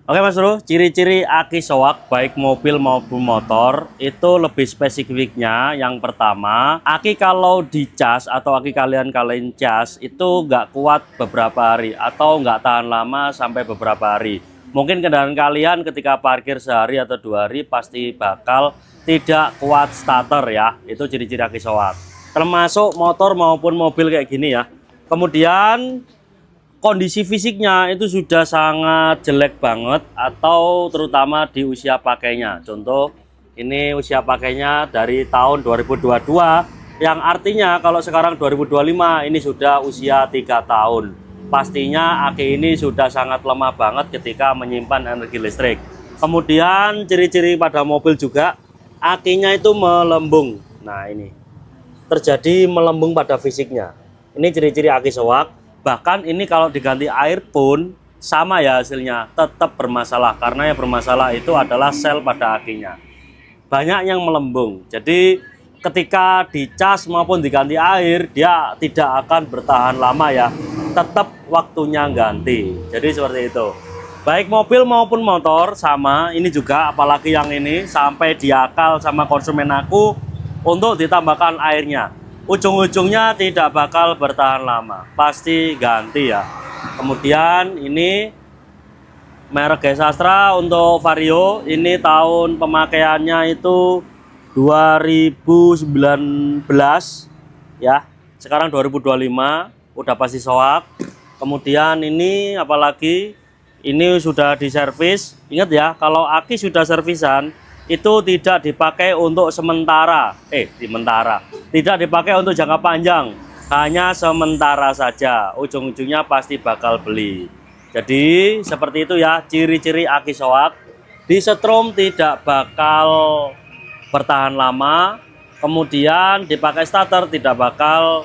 Oke Mas Bro, ciri-ciri aki soak baik mobil maupun motor itu lebih spesifiknya. Yang pertama, aki kalau dicas atau aki kalian cas itu nggak kuat beberapa hari atau nggak tahan lama sampai beberapa hari. Mungkin kendaraan kalian ketika parkir sehari atau 2 hari pasti bakal tidak kuat starter ya. Itu ciri-ciri aki soak. Termasuk motor maupun mobil kayak gini ya. Kemudian kondisi fisiknya itu sudah sangat jelek banget atau terutama di usia pakainya. Contoh ini usia pakainya dari tahun 2022 yang artinya kalau sekarang 2025 ini sudah usia 3 tahun. Pastinya aki ini sudah sangat lemah banget ketika menyimpan energi listrik. Kemudian ciri-ciri pada mobil juga akinya itu melembung. Nah ini terjadi melembung pada fisiknya. Ini ciri-ciri aki soak. Bahkan ini kalau diganti air pun sama ya hasilnya, tetap bermasalah karena yang bermasalah itu adalah sel pada akinya. Banyak yang melembung. Jadi ketika dicas maupun diganti air dia tidak akan bertahan lama ya. Tetap waktunya ganti. Jadi seperti itu. Baik mobil maupun motor sama, ini juga apalagi yang ini sampai diakal sama konsumen aku untuk ditambahkan airnya. Ujung-ujungnya tidak bakal bertahan lama, pasti ganti ya. Kemudian ini merek Gesastra untuk Vario, ini tahun pemakaiannya itu 2019 ya. Sekarang 2025 udah pasti soak. Kemudian ini apalagi ini sudah diservis. Ingat ya, kalau aki sudah servisan itu tidak dipakai untuk sementara, tidak dipakai untuk jangka panjang, hanya sementara saja. Ujung-ujungnya pasti bakal beli. Jadi seperti itu ya ciri-ciri aki soak. Disetrum tidak bakal bertahan lama, kemudian dipakai starter tidak bakal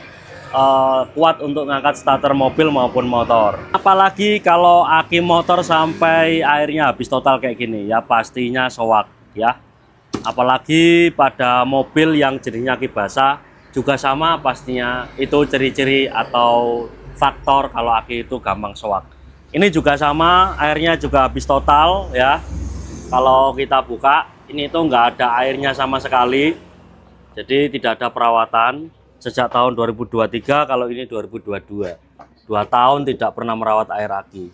kuat untuk ngangkat starter mobil maupun motor. Apalagi kalau aki motor sampai airnya habis total kayak gini ya pastinya soak ya. Apalagi pada mobil yang jenisnya aki basah juga sama pastinya, itu ciri-ciri atau faktor kalau aki itu gampang soak. Ini juga sama, airnya juga habis total ya. Kalau kita buka ini itu nggak ada airnya sama sekali, jadi tidak ada perawatan sejak tahun 2023. Kalau ini 2022, 2 tahun tidak pernah merawat air aki.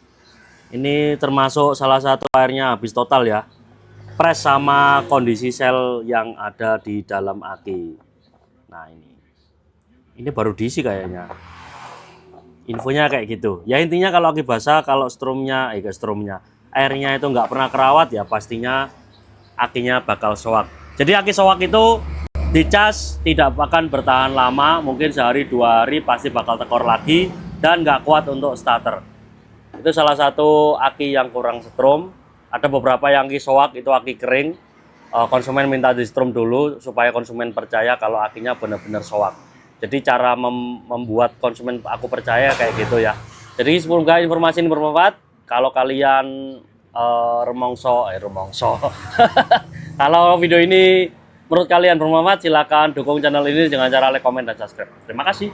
Ini termasuk salah satu airnya habis total ya, press sama kondisi sel yang ada di dalam aki. Nah ini baru diisi kayaknya, infonya kayak gitu ya. Intinya kalau aki basah, kalau strumnya airnya itu nggak pernah kerawat ya pastinya akinya bakal soak. Jadi aki soak itu dicas tidak akan bertahan lama, mungkin sehari 2 hari pasti bakal tekor lagi dan nggak kuat untuk starter. Itu salah satu aki yang kurang setrum. Ada beberapa yang aki soak itu aki kering, konsumen minta di strum dulu supaya konsumen percaya kalau akinya benar-benar soak. Jadi cara membuat konsumen aku percaya kayak gitu ya. Jadi semoga informasi ini bermanfaat. Kalau kalian remongso kalau video ini menurut kalian bermanfaat, silakan dukung channel ini dengan cara like, komen, dan subscribe. Terima kasih.